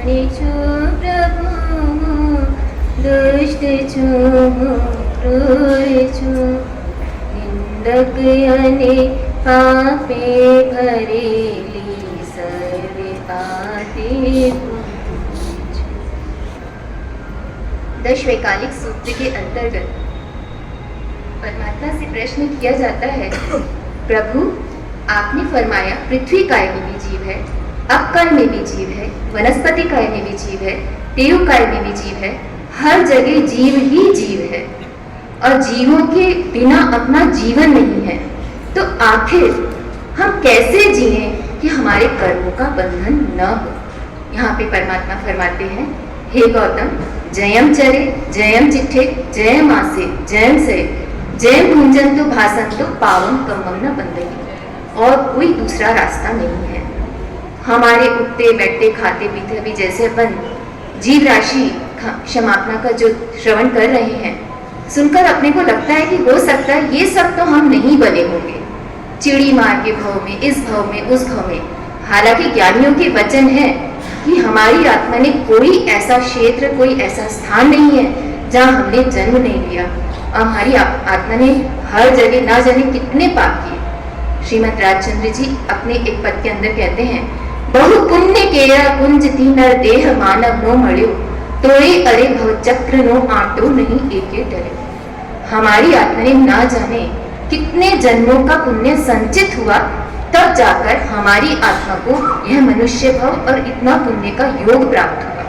छु प्रभु दुष्ट छु क्रूर छु निंदक अने पापे भरेली सर्वे पापे दशवैकालिक सूत्र के अंतर्गत परमात्मा से प्रश्न किया जाता है, प्रभु आपने फरमाया पृथ्वी काय में भी जीव है, अपकाय में भी जीव है, वनस्पति काय में भी जीव है, देव काय में भी जीव है, हर जगह जीव ही जीव है और जीवों के बिना अपना जीवन नहीं है। तो आखिर हम कैसे जिएं कि हमारे कर्मों का बंधन न हो। यहाँ पे परमात्मा फरमाते हैं, हे गौतम, जयम चरे जयम चिट्ठे जयम आसे जयम से जयम कुंजन तो भाषण तो पावन कमम न बंदगी, और कोई दूसरा रास्ता नहीं है। हमारे उठते बैठते खाते पीते भी जैसे अपन जीव राशि क्षमापना का जो श्रवण कर रहे हैं, सुनकर अपने को लगता है कि हो सकता है ये सब तो हम नहीं बने होंगे, चिड़ी मार के भाव में, इस भाव में, उस भाव में। हालांकि ज्ञानियों के वचन है कि हमारी आत्मा ने कोई ऐसा क्षेत्र, कोई ऐसा स्थान नहीं है जहाँ हमने जन्म नहीं लिया, और हमारी आत्मा ने हर जगह ना जाने कितने पाप किए। श्रीमद् राजचंद्र जी अपने एक पद के अंदर कहते हैं, बहु पुण्य केरा कुंज थी नर देह मानव नो मळ्यो तोड़े अरे भव चक्र नो आटो नहीं एके डरे। हमारी आत्मा ने ना जाने कितने जन्मों का पुण्य संचित हुआ, तब जाकर हमारी आत्मा को यह मनुष्य भव और इतना पुण्य का योग प्राप्त हुआ।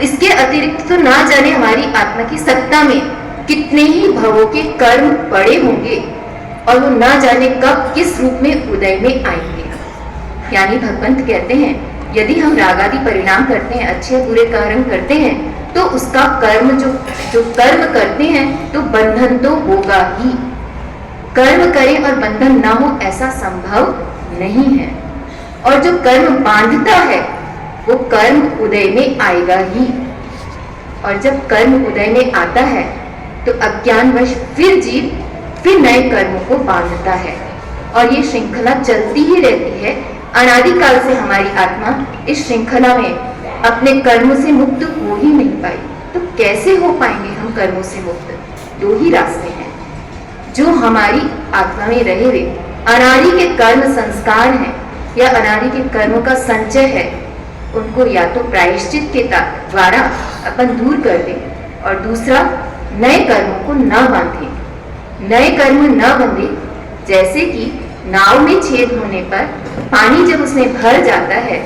इसके अतिरिक्त तो ना जाने हमारी आत्मा की सत्ता में कितने ही भवों के कर्म पड़े होंगे और वो ना जाने कब किस रूप में उदय में आएंगे। यानी भगवंत कहते हैं, यदि हम रागादि परिणाम करते हैं, अच्छे बुरे कर्म करते हैं, तो उसका कर्म जो कर्म करते हैं तो बंधन तो होगा ही। कर्म करें और बंधन ना हो ऐसा संभव नहीं है। और जो कर्म बांधता है वो कर्म उदय में आएगा ही, और जब कर्म उदय में आता है तो अज्ञानवश फिर जीव फिर नए कर्मों को बांधता है, और ये श्रृंखला चलती ही रहती है। अनादिकाल से हमारी आत्मा इस श्रृंखला में अपने कर्मों से मुक्त हो ही नहीं पाई। तो कैसे हो पाएंगे हम कर्मों से मुक्त? दो ही रास्ते हैं। जो हमारी आत्मा में रहे हुए अनादि के कर्म संस्कार हैं या अनादि के कर्मों का संचय है, उनको या तो प्रायश्चित के द्वारा अपन दूर कर दें, और दूसरा नए कर्मों को न बांधें। नए कर्म न बंधे, जैसे कि नाव में छेद होने पर पानी जब उसमें भर जाता है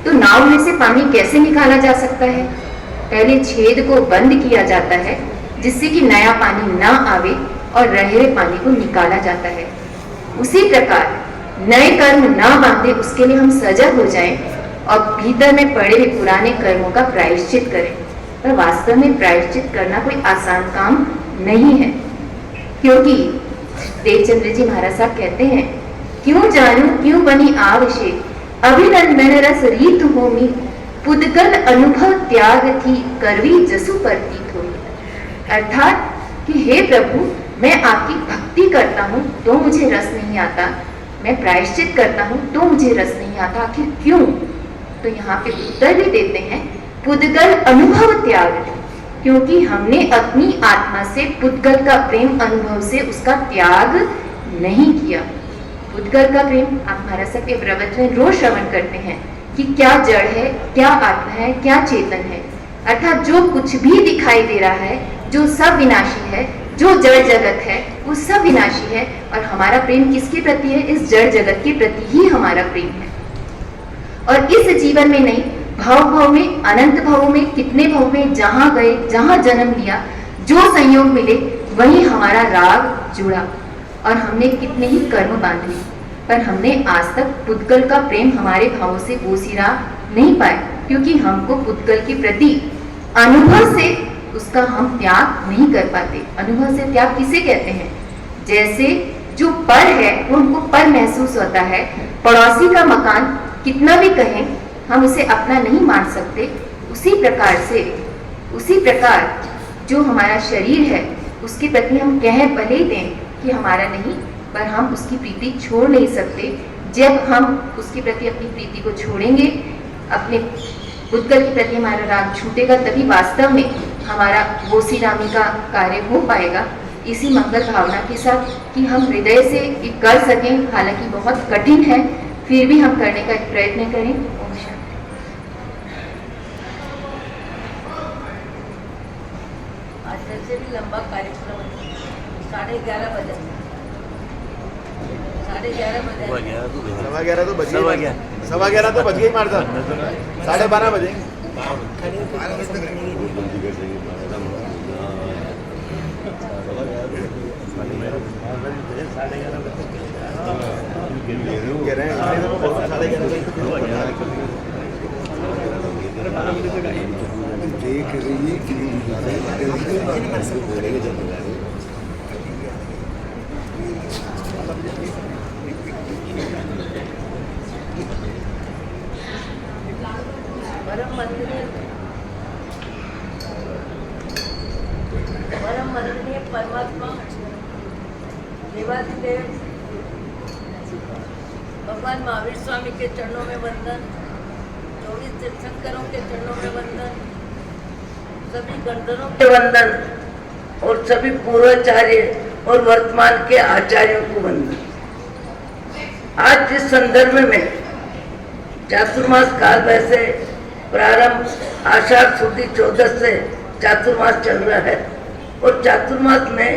तो नाव में से पानी कैसे निकाला जा सकता है? पहले छेद को बंद किया जाता है जिससे कि नया पानी ना आवे और रहे हुए पानी को निकाला जाता है। उसी प्रकार नए कर्म ना बांधे, उसके लिए हम सजग हो जाएं और भीतर में पड़े हुए पुराने कर्मों का प्रायश्चित करें। पर वास्तव में प्रायश्चित करना कोई आसान काम नहीं है, क्योंकि देवचंद्र जी महाराज साहब कहते हैं, क्यों जानू क्यों बनी आवश्यक अभिनंदन रस रीत होमी पुद्गल अनुभव त्याग थी करवी जसु प्रतीत होई। अर्थात कि हे प्रभु, मैं आपकी भक्ति करता हूँ तो मुझे रस नहीं आता, मैं प्रायश्चित करता हूँ तो मुझे रस नहीं आता, आखिर क्यों? तो यहाँ पे उत्तर भी देते हैं, पुद्गल अनुभव त्याग थी, क्योंकि हमने अपनी आत्मा से पुद्गल का प्रेम अनुभव से उसका त्याग नहीं किया। पुद्गल का प्रेम आप महाराज साहब के प्रवचन में रोज श्रवण करते हैं कि क्या जड़ है, क्या आत्मा है, क्या चेतन है। अर्थात जो कुछ भी दिखाई दे रहा है, जो सब विनाशी है, जो जड़ जगत है वो सब विनाशी है, और हमारा प्रेम किसके प्रति है? इस जड़ जगत के प्रति ही हमारा प्रेम है। और इस जीवन में नहीं, भाव में, अनंत भाव में, कितने भाव में जहां गए, जहां जन्म लिया, जो संयोग मिले वही हमारा राग जुड़ा, और हमने कितने ही कर्म बांधे, पर हमने आज तक पुद्गल का प्रेम हमारे भावों से बोसिरा नहीं पाए, क्योंकि हमको पुद्गल के प्रति अनुभव से उसका हम त्याग नहीं कर पाते। अनुभव से त्याग किसे कहते हैं? जैसे जो पर है वो हमको पर महसूस होता है, पड़ोसी का मकान कितना भी कहें हम उसे अपना नहीं मान सकते। उसी प्रकार जो हमारा शरीर है उसके प्रति हम कह भले ही दें कि हमारा नहीं, पर हम उसकी प्रीति छोड़ नहीं सकते। जब हम उसके प्रति अपनी प्रीति को छोड़ेंगे, अपने उत्कल के प्रति हमारा राग छूटेगा, तभी वास्तव में हमारा गोसी रामी का कार्य हो पाएगा। इसी मंगल भावना के साथ कि हम हृदय से ये कर सकें, हालांकि बहुत कठिन है, फिर भी हम करने का एक प्रयत्न करें। ओम शांति। आज जैसे भी लंबा कार्यक्रम 11:30 बजे, 11:30 बजे, 11:15 तो बजे, 11:15 तो बज गई मारता, 12:30 बजे परम वंदनीय परमात्मा देवाधिदेव भगवान महावीर स्वामी के चरणों में वंदन, 24 तीर्थंकरों के चरणों में वंदन, सभी गणधरों के वंदन और सभी पूर्वाचार्य और वर्तमान के आचार्यों को वंदन। आज जिस संदर्भ में चातुर्मास काल वैसे प्रारंभ आषाढ़ सुदी 14 से चातुर्मास चल रहा है और चातुर्मास में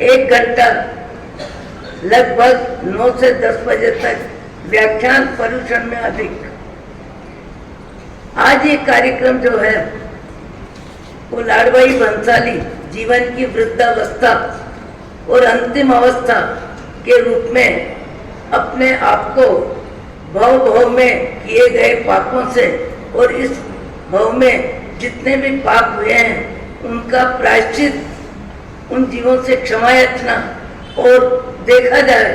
1 घंटा लगभग 9 से 10 बजे तक व्याख्यान पर्यूषण में अधिक। आज ये कार्यक्रम जो है वो लाडवाई भंसाली जीवन की वृद्धावस्था और अंतिम अवस्था के रूप में अपने आप को भव में किए गए पापों से और इस भव में जितने भी पाप हुए हैं उनका प्रायश्चित, उन जीवों से क्षमा याचना। और देखा जाए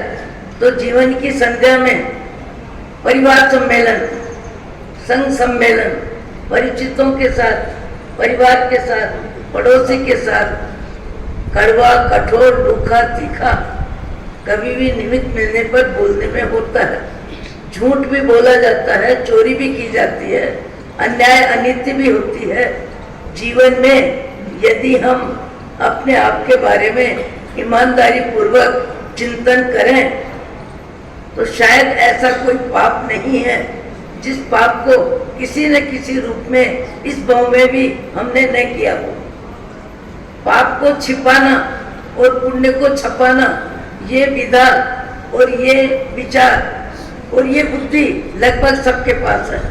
तो जीवन की संध्या में परिवार सम्मेलन, संघ सम्मेलन, परिचितों के साथ, परिवार के साथ, पड़ोसी के साथ, कड़वा, कठोर, रूखा, तीखा कभी भी निमित्त मिलने पर बोलने में होता है। झूठ भी बोला जाता है, चोरी भी की जाती है, अन्याय अनित्य भी होती है। जीवन में यदि हम अपने आप के बारे में ईमानदारी पूर्वक चिंतन करें तो शायद ऐसा कोई पाप नहीं है जिस पाप को किसी न किसी रूप में इस भाव में भी हमने नहीं किया हो। पाप को छिपाना और पुण्य को छपाना, ये विधा और ये विचार और ये बुद्धि लगभग सबके पास है।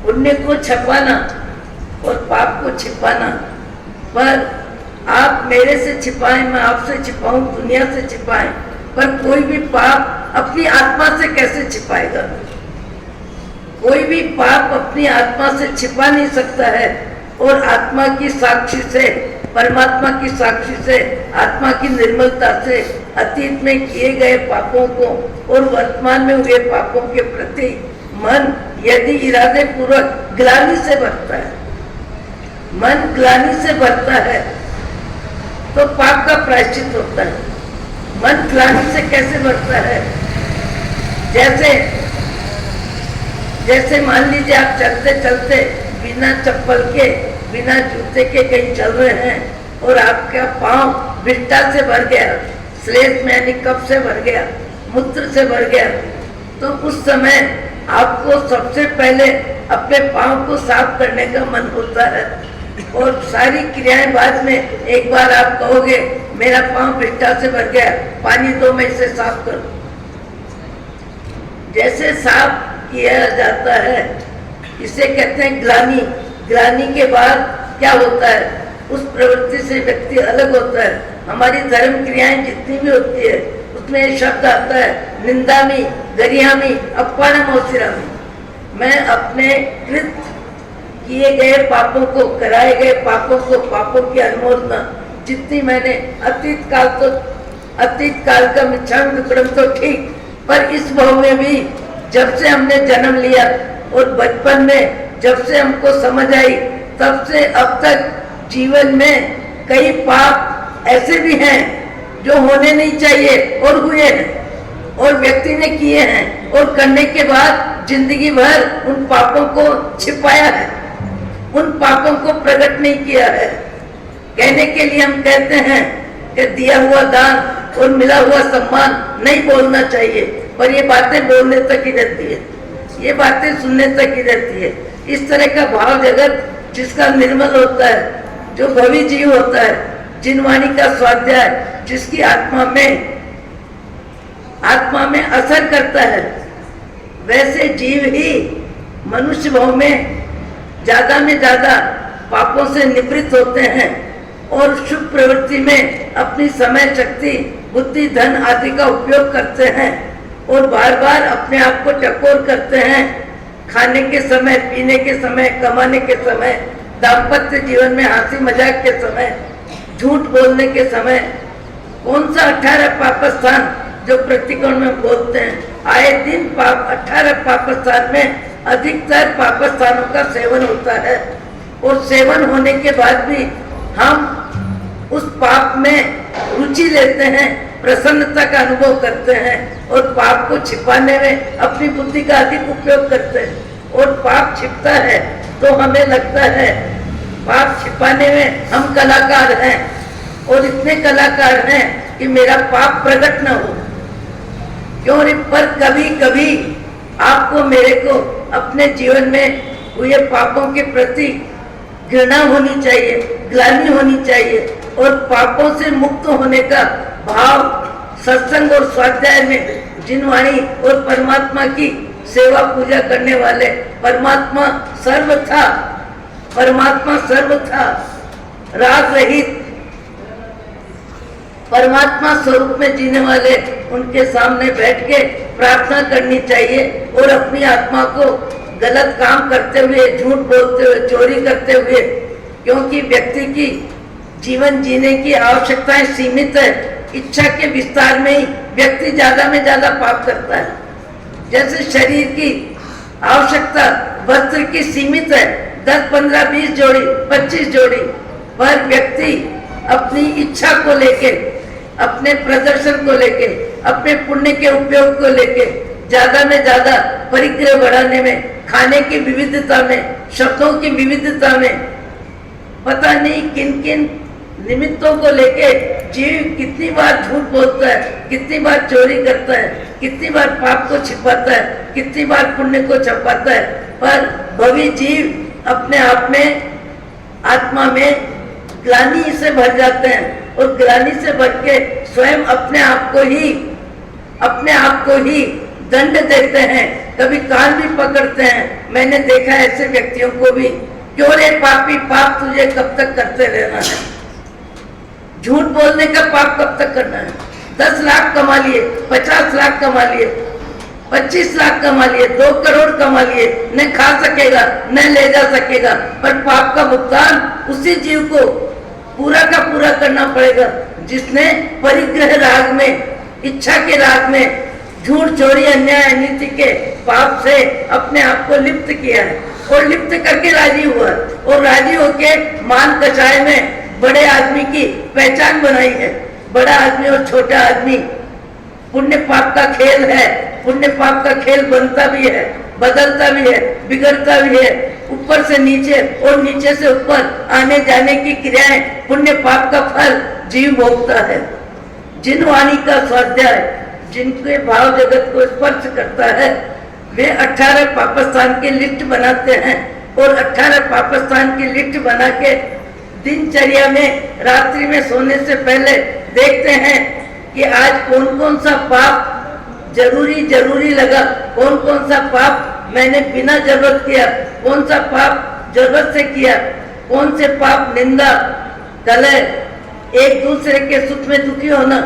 पुण्य को छपाना और पाप को छिपाना, पर आप मेरे से छिपाएं, मैं आपसे छिपाऊं, दुनिया से छिपाएं, पर कोई भी पाप अपनी आत्मा से कैसे छिपाएगा? कोई भी पाप अपनी आत्मा से छिपा नहीं सकता है। और आत्मा की साक्षी से, परमात्मा की साक्षी से, आत्मा की निर्मलता से अतीत में किए गए पापों को और वर्तमान में हुए पापों के प्रति मन यदि इरादे पूर्वक ग्लानि से भरता है, मन ग्लानि से भरता है तो पाप का प्रायश्चित होता है। मन ग्लानि से कैसे भरता है? जैसे मान लीजिए आप चलते चलते बिना चप्पल के, बिना जूते के कहीं चल रहे हैं और आपका पांव बिट्टा से भर गया, श्लेष में यानी कफ से भर गया, मूत्र से भर गया, तो उस समय आपको सबसे पहले अपने पांव को साफ करने का मन होता है और सारी क्रियाएं बाद में। एक बार आप कहोगे मेरा पांव बिट्टा से भर गया, पानी दो मैं इसे साफ करूं। जैसे साफ किया जाता है इसे कहते हैं ग्लानि। ग्लानि के बाद क्या होता है? उस प्रवृत्ति से व्यक्ति अलग होता है। हमारी धर्म क्रियाएं जितनी भी होती है उसमें शब्द आता है निंदामी, गरियामी, अपमानमोसिरामी। मैं अपने कृत किए गए पापों को, कराए गए पापों को, पापों की अनुमोदना जितनी मैंने अतीत काल का मिच्छामि दुक्कडम तो ठीक, पर इस भाव में भी जब से हमने जन्म लिया और बचपन में जब से हमको समझ आई तब से अब तक जीवन में कई पाप ऐसे भी हैं जो होने नहीं चाहिए और हुए हैं। और व्यक्ति ने किए हैं और करने के बाद जिंदगी भर उन पापों को छिपाया है, उन पापों को प्रकट नहीं किया है। कहने के लिए हम कहते हैं कि दिया हुआ दान और मिला हुआ सम्मान नहीं बोलना चाहिए, पर ये बातें बोलने तक ही रहती है, ये बातें सुनने तक ही रहती है। इस तरह का भाव जगत जिसका निर्मल होता है, जो भवी जीव होता है, जिन वाणी का स्वाध्याय जिसकी आत्मा में असर करता है, वैसे जीव ही मनुष्य भाव में ज्यादा पापों से निवृत्त होते हैं और शुभ प्रवृत्ति में अपनी समय, शक्ति, बुद्धि, धन आदि का उपयोग करते हैं और बार बार अपने आप को टकोर करते हैं। खाने के समय, पीने के समय, कमाने के समय, दाम्पत्य जीवन में हंसी मजाक के समय, झूठ बोलने के समय। कौन सा 18 पाप स्थान जो प्रतिकोण में बोलते हैं, आए दिन 18 पाप स्थान में अधिकतर पाप स्थानों का सेवन होता है और सेवन होने के बाद भी हम उस पाप में रुचि लेते हैं, प्रसन्नता का अनुभव करते हैं और पाप को छिपाने में अपनी बुद्धि का अधिक उपयोग करते हैं और पाप छिपता है तो हमें लगता है पाप छिपाने में हम कलाकार हैं और इतने कलाकार हैं कि मेरा पाप प्रकट न हो। क्यों रे, पर कभी कभी आपको मेरे को अपने जीवन में हुए पापों के प्रति घृणा होनी चाहिए, ग्लानि होनी चाहिए और पापों से मुक्त होने का भाव सत्संग और स्वाध्याय में जिन वाणी और परमात्मा की सेवा पूजा करने वाले परमात्मा सर्व था, राग रहित परमात्मा स्वरूप में जीने वाले, उनके सामने बैठ के प्रार्थना करनी चाहिए और अपनी आत्मा को गलत काम करते हुए, झूठ बोलते हुए, चोरी करते हुए, क्योंकि व्यक्ति की जीवन जीने की आवश्यकताएं सीमित है, इच्छा के विस्तार में ही व्यक्ति ज्यादा में ज्यादा पाप करता है। जैसे शरीर की आवश्यकता वस्त्र की सीमित है, 10, 15, 20 जोड़ी, 25 जोड़ी, पर व्यक्ति अपनी इच्छा को लेके, अपने प्रदर्शन को लेके, अपने पुण्य के उपयोग को लेके ज्यादा में ज्यादा परिग्रह बढ़ाने में, खाने की विविधता में, शब्दों की विविधता में, पता नहीं किन किन निमित्तों को लेके जीव कितनी बार झूठ बोलता है, कितनी बार चोरी करता है, कितनी बार पाप को छिपाता है, कितनी बार पुण्य को छपाता है। पर भवी जीव अपने आप में, आत्मा में ग्लानि से भर जाते हैं और ग्लानि से भर के स्वयं अपने आप को ही दंड देते हैं, कभी कान भी पकड़ते हैं। मैंने देखा ऐसे व्यक्तियों को भी, क्यों रे पापी, पाप तुझे कब तक करते रहना है? झूठ बोलने का पाप कब तक करना है? 10 लाख कमा लिए, 50 लाख कमा लिए, 25 लाख कमा लिए, 2 करोड़ कमा लिए, न खा सकेगा न ले जा सकेगा, पर पाप का भुगतान उसी जीव को पूरा का पूरा करना पड़ेगा जिसने परिग्रह राग में, इच्छा के राग में, झूठ, चोरी, अन्याय, अनीति के पाप से अपने आप को लिप्त किया है और लिप्त करके राजी हुआ और राजी होके मान कचाए में बड़े आदमी की पहचान बनाई है। बड़ा आदमी और छोटा आदमी पुण्य पाप का खेल है, पुण्य पाप का खेल बनता भी है, बदलता भी है, बिगड़ता भी है, ऊपर से नीचे और नीचे से ऊपर आने जाने की क्रियाएं, पुण्य पाप का फल जीव भोगता है। जिन वाणी का स्वाध्याय जिनके भाव जगत को स्पर्श करता है, वे 18 पापस्थान की लिस्ट बनाते हैं और 18 पापस्थान की लिस्ट बना के दिनचर्या में, रात्रि में सोने से पहले देखते हैं कि आज कौन कौन सा पाप जरूरी लगा, कौन कौन सा पाप मैंने बिना जरूरत किया, कौन सा पाप जरूरत से किया, कौन से पाप निंदा, कलह, एक दूसरे के सुख में दुखी होना,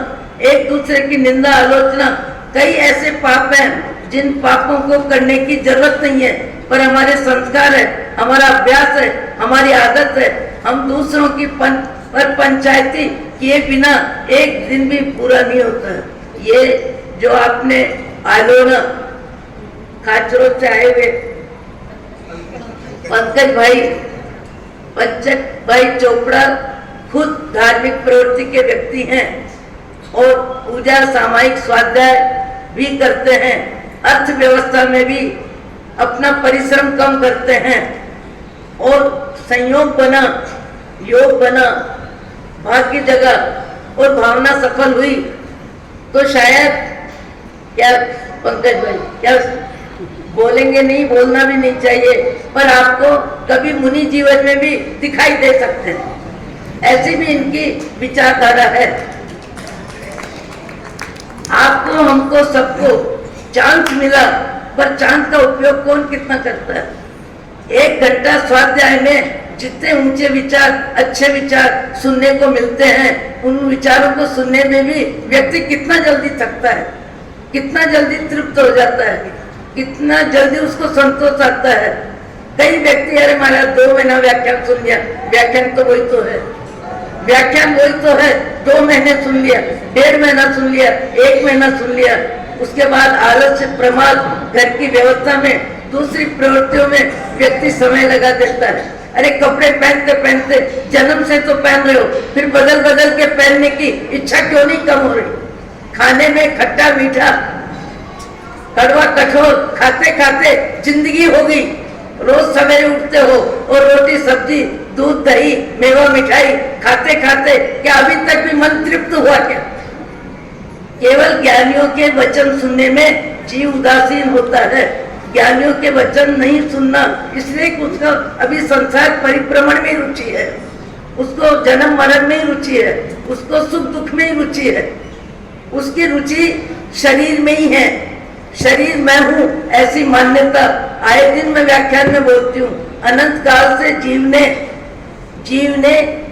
एक दूसरे की निंदा, आलोचना, कई ऐसे पाप हैं जिन पापों को करने की जरूरत नहीं है, पर हमारे संस्कार है, हमारा अभ्यास है, हमारी आदत है, हम दूसरों की पर पंचायती किए बिना एक दिन भी पूरा नहीं होता है। ये जो आपने आलोना खाचरों से आए हुए पंकज भाई चोपड़ा खुद धार्मिक प्रवृत्ति के व्यक्ति हैं और पूजा, सामायिक स्वाध्याय भी करते हैं, अर्थव्यवस्था में भी अपना परिश्रम कम करते हैं और संयोग बना, योग बना, भाग्य जगा और भावना सफल हुई तो शायद, क्या पंकज भाई, क्या बोलेंगे? नहीं, बोलना भी नहीं चाहिए, पर आपको कभी मुनि जीवन में भी दिखाई दे सकते हैं। ऐसी भी इनकी विचारधारा है। आपको, हमको, सबको चांस मिला, पर चांस का उपयोग कौन कितना करता है? 1 घंटा स्वाध्याय में जितने ऊंचे विचार, अच्छे विचार सुनने को मिलते हैं, उन विचारों को सुनने में भी व्यक्ति कितना जल्दी थकता है, कितना जल्दी तृप्त हो जाता है, कितना जल्दी उसको संतोष आता है। कई व्यक्ति, अरे महाराज 2 महीना व्याख्यान सुन लिया, व्याख्यान तो वही तो है, व्याख्यान वही तो है, 2 महीने सुन लिया, 1.5 महीना सुन लिया, 1 महीना सुन लिया, उसके बाद आलस्य, प्रमाद, घर की व्यवस्था में, दूसरी प्रवृत्तियों में व्यक्ति समय लगा देता है। अरे कपड़े पहनते पहनते जन्म से तो पहन रहे हो, फिर बदल बदल के पहनने की इच्छा क्यों नहीं कम हो रही? खाने में खट्टा मीठा, कड़वा कठोर खाते खाते जिंदगी हो गई। रोज सवेरे उठते हो और रोटी सब्जी, दूध दही, मेवा मिठाई खाते खाते क्या अभी तक भी मन तृप्त हुआ क्या? केवल ज्ञानियों के वचन सुनने में जीव उदासीन होता है। ज्ञानियों के वचन नहीं सुनना, इसलिए उसका अभी संसार परिभ्रमण में रुचि है, उसको जन्म मरण में रुचि है, उसको सुख दुख में रुचि है, उसकी रुचि शरीर में ही है। शरीर मैं हूँ ऐसी मान्यता आए दिन मैं व्याख्यान में बोलती हूँ। अनंत काल से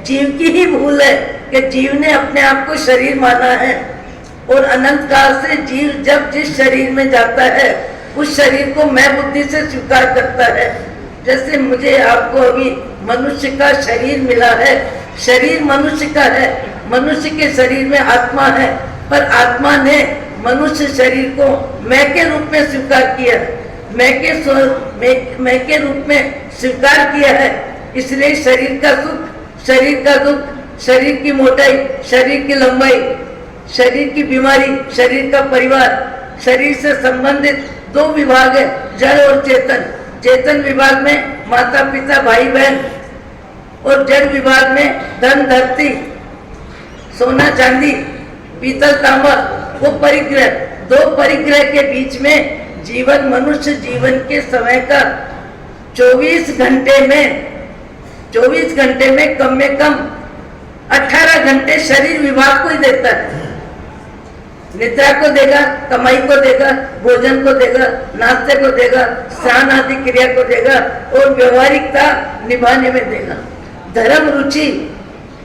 जीव की ही भूल है कि जीव ने अपने आप को शरीर माना है, और अनंत काल से जीव जब जिस शरीर में जाता है उस शरीर को मैं बुद्धि से स्वीकार करता है। जैसे मुझे आपको अभी मनुष्य का शरीर मिला है, शरीर मनुष्य का है, मनुष्य के शरीर में आत्मा है, पर आत्मा ने मनुष्य शरीर को मैं के रूप में स्वीकार किया, मैं के रूप में स्वीकार किया है। इसलिए शरीर का सुख, शरीर का दुख, शरीर की मोटाई, शरीर की लंबाई, शरीर की बीमारी, शरीर का परिवार, शरीर से संबंधित 2 विभाग है, जड़ और चेतन। चेतन विभाग में माता पिता भाई बहन, और जड़ विभाग में धन धरती, सोना चांदी, पीतल तांबा, वो परिग्रह। 2 परिग्रह के बीच में जीवन, मनुष्य जीवन के समय का 24 घंटे में कम 18 घंटे शरीर विभाग को ही देता है। निद्रा को देगा, कमाई को देगा, भोजन को देगा, नाश्ते को देगा, स्नान आदि क्रिया को देगा, और व्यवहारिकता निभाने में देगा। धर्म रुचि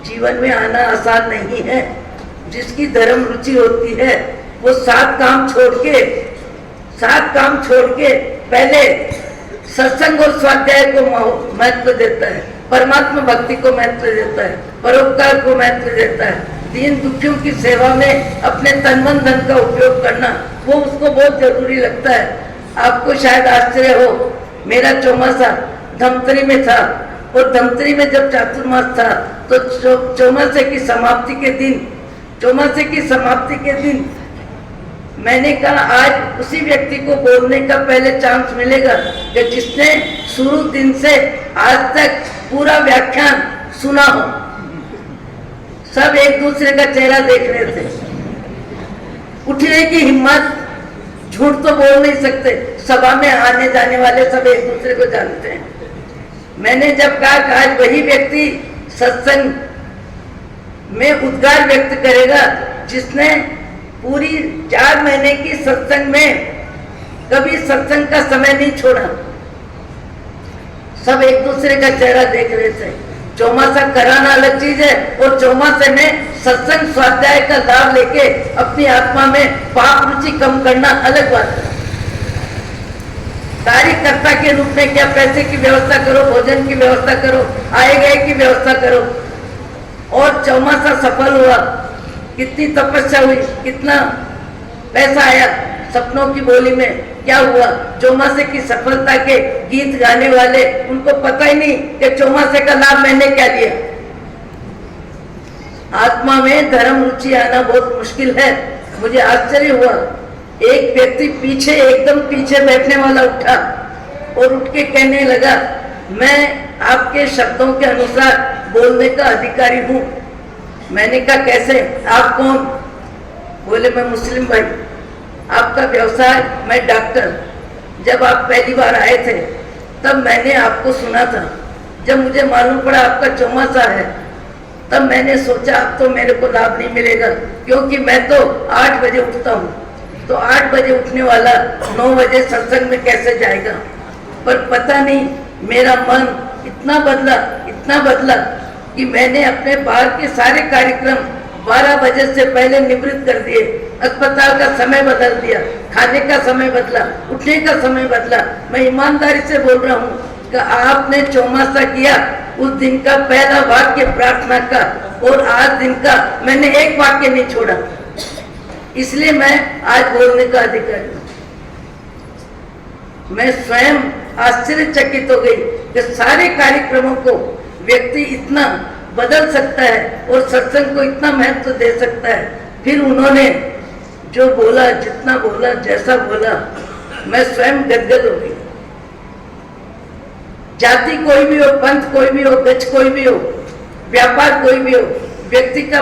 जीवन में आना आसान नहीं है। जिसकी धर्म रुचि होती है वो 7 काम छोड़ के पहले सत्संग और स्वाध्याय को महत्व देता है, परमात्मा भक्ति को महत्व देता है, परोपकार को महत्व देता है, दीन दुखियों की सेवा में अपने तन मन धन का उपयोग करना वो उसको बहुत जरूरी लगता है। आपको शायद आश्चर्य हो, मेरा चौमासा धमतरी में था, और धमतरी में जब चातुर्मास था तो चौमासे की समाप्ति के दिन मैंने कहा आज उसी व्यक्ति को बोलने का पहले चांस मिलेगा कि जिसने शुरू दिन से आज तक पूरा व्याख्यान सुना हो। सब एक दूसरे का चेहरा देख रहे थे, उठने की हिम्मत, झूठ तो बोल नहीं सकते, सभा में आने जाने वाले सब एक दूसरे को जानते हैं। मैंने जब कहा कि आज वही व्यक्ति सत्संग में उद्गार व्यक्त करेगा जिसने पूरी 4 महीने की सत्संग में कभी सत्संग का समय नहीं छोड़ा। सब एक दूसरे का चेहरा देख रहे थे। चौमासा कराना अलग चीज है, और चौमासे में सत्संग स्वाध्याय का लाभ लेके अपनी आत्मा में पाप रुचि कम करना अलग बात है। कार्यकर्ता के रूप में क्या पैसे की व्यवस्था करो, भोजन की व्यवस्था करो, आए गए की व्यवस्था करो। और चौमासा सफल हुआ, कितनी तपस्या हुई, कितना पैसा आया, सपनों की बोली में क्या हुआ। चौमासे की सफलता के गीत गाने वाले, उनको पता ही नहीं कि चौमासे का लाभ मैंने क्या लिया। आत्मा में धर्म रुचि आना बहुत मुश्किल है। मुझे आश्चर्य हुआ एक व्यक्ति पीछे, एकदम पीछे बैठने वाला उठा और उठ के कहने लगा, मैं आपके शब्दों के अनुसार बोलने का अधिकारी हूँ। मैंने कहा कैसे, आप कौन? बोले मैं मुस्लिम भाई। आपका व्यवसाय? मैं डॉक्टर। जब आप पहली बार आए थे तब मैंने आपको सुना था। जब मुझे मालूम पड़ा आपका चौमासा है तब मैंने सोचा अब तो मेरे को लाभ नहीं मिलेगा, क्योंकि मैं तो 8 बजे उठता हूँ, तो 8 बजे उठने वाला 9 बजे सत्संग में कैसे जाएगा। पर पता नहीं मेरा मन इतना बदला कि मैंने अपने बाहर के सारे कार्यक्रम 12 बजे से पहले निवृत्त कर दिए। अस्पताल का समय बदल दिया, खाने का समय बदला, उठने का समय बदला। मैं ईमानदारी से बोल रहा हूँ कि आपने चौमासा किया, उस दिन का पहला वाक्य प्रार्थना का और आज दिन का मैंने एक वाक्य नहीं छोड़ा, इसलिए मैं आज बोलने का अधिकारी हूँ। मैं स्वयं आश्चर्यचकित हो गई कि सारे कार्यक्रमों को व्यक्ति इतना बदल सकता है और सत्संग को इतना महत्व दे सकता है। फिर उन्होंने जो बोला, जितना बोला, जैसा बोला, मैं स्वयं गदगद हो गई। जाति कोई भी हो, पंथ कोई भी हो, गज कोई भी हो, व्यापार कोई भी हो, व्यक्ति के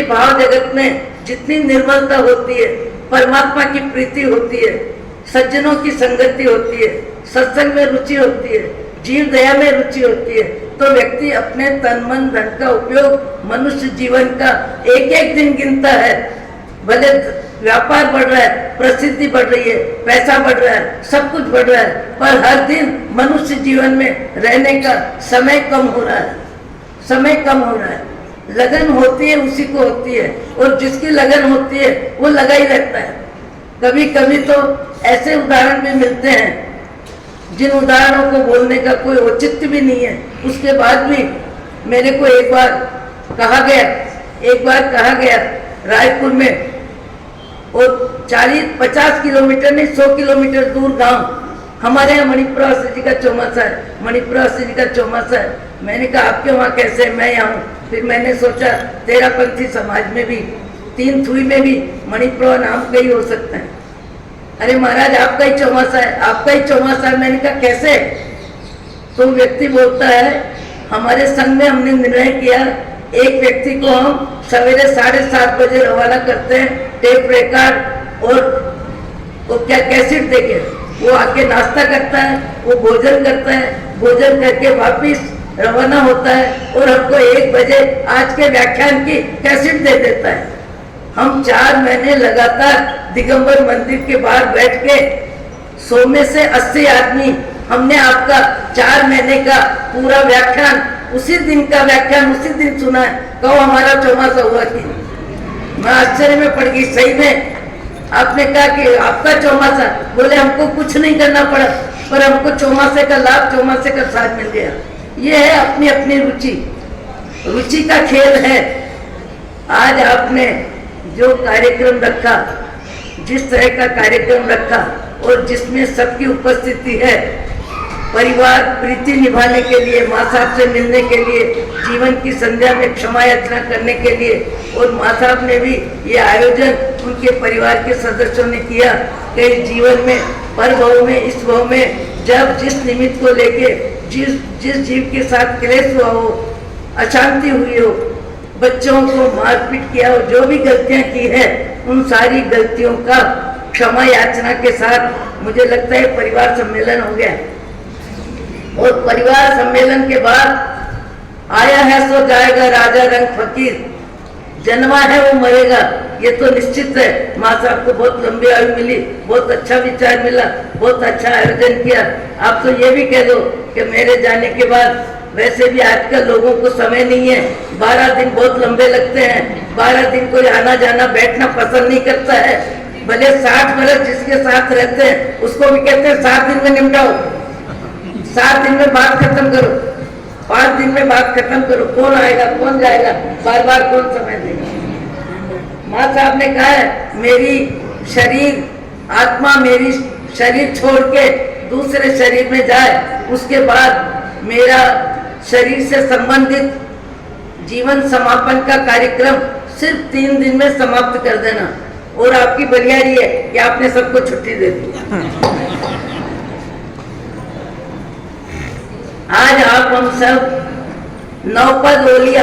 भाव जगत में जितनी निर्मलता होती है, परमात्मा की प्रीति होती है, सज्जनों की संगति होती है, सत्संग में रुचि होती है, जीव दया में रुचि होती है, तो व्यक्ति अपने तन मन धन का उपयोग मनुष्य जीवन का एक एक दिन गिनता है। भले व्यापार बढ़ रहा है, प्रसिद्धि बढ़ रही है, पैसा बढ़ रहा है, सब कुछ बढ़ रहा है, पर हर दिन मनुष्य जीवन में रहने का समय कम हो रहा है। लगन होती है उसी को होती है, और जिसकी लगन होती है वो लगा ही रहता है। कभी कभी तो ऐसे उदाहरण भी मिलते हैं जिन उदाहरणों को बोलने का कोई औचित्य भी नहीं है। उसके बाद भी मेरे को एक बार कहा गया रायपुर में, और 40-50 किलोमीटर नहीं 100 किलोमीटर दूर गांव, हमारे यहाँ मणिपुरवासी जी का चौमासा है। मैंने कहा आपके वहाँ कैसे? मैं यहाँ हूँ। फिर मैंने सोचा तेरापंथी समाज में भी, 3 थुई में भी मणिपुर नाम का ही हो सकता है। अरे महाराज आपका ही चौमासा है। मैंने कहा कैसे? तो व्यक्ति बोलता है हमारे संघ में हमने निर्णय किया, एक व्यक्ति को हम सवेरे 7:30 बजे रवाना करते हैं, टेप रिकॉर्ड और वो क्या कैसेट देके, वो आके नाश्ता करता है, वो भोजन करता है, भोजन करके वापिस रवाना होता है और हमको 1 बजे आज के व्याख्यान की कैसेट दे देता है। हम 4 महीने लगातार दिगंबर मंदिर के बाहर बैठ के 100 में से 80 आदमी हमने आपका 4 महीने का पूरा व्याख्यान, उसी दिन का व्याख्यान उसी दिन सुना है। कहो हमारा चौमासा हुआ कि? मैं आश्चर्य में पड़ गई। सही में आपने कहा कि आपका चौमासा? बोले हमको कुछ नहीं करना पड़ा, पर हमको चौमासे का लाभ, चौमासे का साथ मिल गया। ये है अपनी अपनी रुचि का खेल है। आज आपने जो कार्यक्रम रखा, जिस तरह का कार्यक्रम रखा और जिसमें सबकी उपस्थिति है, परिवार प्रीति निभाने के लिए, माँ साहब से मिलने के लिए, जीवन की संध्या में क्षमा याचना करने के लिए, और माँ साहब ने भी ये आयोजन उनके परिवार के सदस्यों ने किया कि जीवन में, पर भाव में, इस भाव में, जब जिस निमित्त को लेके जिस जीव के साथ क्लेश हुआ हो, अशांति हुई हो, बच्चों को मारपीट किया हो, जो भी गलतियां की है, उन सारी गलतियों का क्षमा याचना के साथ मुझे लगता है परिवार सम्मेलन हो गया। और परिवार सम्मेलन के बाद आया है सो जाएगा राजा रंग फकीर, जन्मा है वो मरेगा, ये तो निश्चित है। माँ साहब को बहुत लंबी आयु मिली, बहुत अच्छा विचार मिला, बहुत अच्छा आयोजन किया। आप तो ये भी कह दो कि मेरे जाने के बाद, वैसे भी आजकल लोगों को समय नहीं है, 12 दिन बहुत लंबे लगते हैं। 12 दिन कोई आना जाना बैठना पसंद नहीं करता है। भले 60 वर्ष जिसके साथ रहते हैं उसको भी कहते हैं 7 दिन में निपटाओ, 7 दिन में बात खत्म करो, 5 दिन में बात खत्म करो। कौन आएगा, कौन जाएगा, बार बार कौन समय देगा? माँ साहब ने कहा है मेरी शरीर, आत्मा मेरी शरीर छोड़ के दूसरे शरीर में जाए, उसके बाद मेरा शरीर से संबंधित जीवन समापन का कार्यक्रम सिर्फ 3 दिन में समाप्त कर देना। और आपकी बलियारी है कि आपने सबको छुट्टी दे दी। आज आप हम सब नवपद होली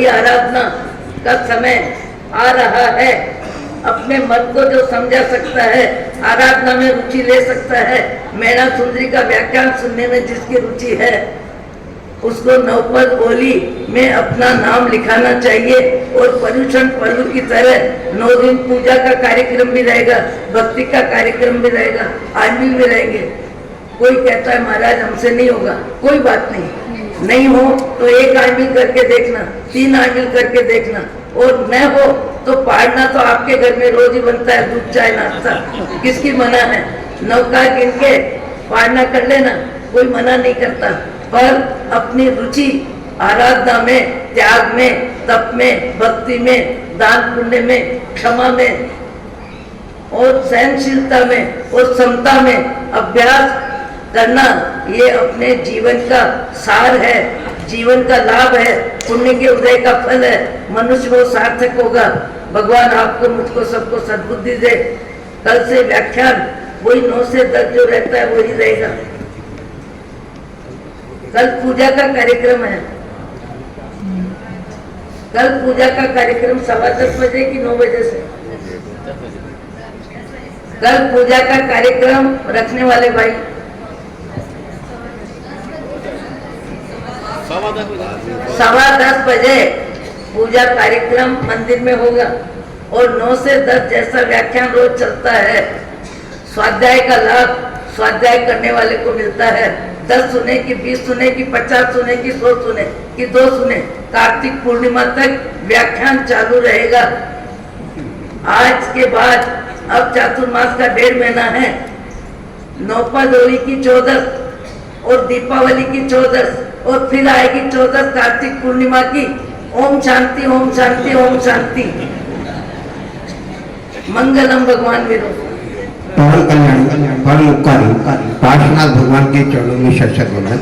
आराधना का समय आ रहा है। अपने मन को जो समझा सकता है, आराधना में रुचि ले सकता है, मैना सुंदरी का व्याख्यान सुनने में जिसकी रुचि है, उसको नवपद होली में अपना नाम लिखाना चाहिए। और पर्यूषण पर्व की तरह 9 दिन पूजा का कार्यक्रम भी रहेगा, भक्ति का कार्यक्रम भी रहेगा, आमिल भी रहेंगे। कोई कहता है महाराज हमसे नहीं होगा, कोई बात नहीं हो तो 1 आमिल करके देखना, 3 आमिल करके देखना, और न हो तो पाड़ना तो आपके घर में रोज ही बनता है, दूध चाय नाश्ता, किसकी मना है। 9 का गिन के पाड़ना कर लेना, कोई मना नहीं करता। पर अपनी रुचि आराधना में, त्याग में, तप में, भक्ति में, दान पुण्य में, क्षमा में और सहनशीलता में और समता में अभ्यास करना, ये अपने जीवन का सार है, जीवन का लाभ है, पुण्य के उदय का फल है। मनुष्य वो सार्थक होगा। भगवान आपको, मुझको, सबको सद्बुद्धि दे। कल से व्याख्यान वही 9 से 10 जो रहता है वही रहेगा। कल पूजा का कार्यक्रम है। कल पूजा का कार्यक्रम 10:15 बजे की 9 बजे से। कल पूजा का कार्यक्रम रखने वाले भाई 10:15 बजे पूजा कार्यक्रम मंदिर में होगा। और 9 से 10 जैसा व्याख्यान रोज चलता है। स्वाध्याय का लाभ स्वाध्याय करने वाले को मिलता है। 10 सुने कि 20 सुने कि 50 सुने कि 100 सुने कि 2 सुने, कार्तिक पूर्णिमा तक व्याख्यान चालू रहेगा। आज के बाद अब चातुर्मास का 1.5 महीना है। नवपद होली की 14 और दीपावली की 14 और फिर आएगी 14 कार्तिक पूर्णिमा की। ओम शांति, ओम शांति, ओम शांति। मंगलम भगवान विरो। पवन कल्याण, परम उपकारी पार्श्वनाथ भगवान के चरणों में शत-शत वंदन।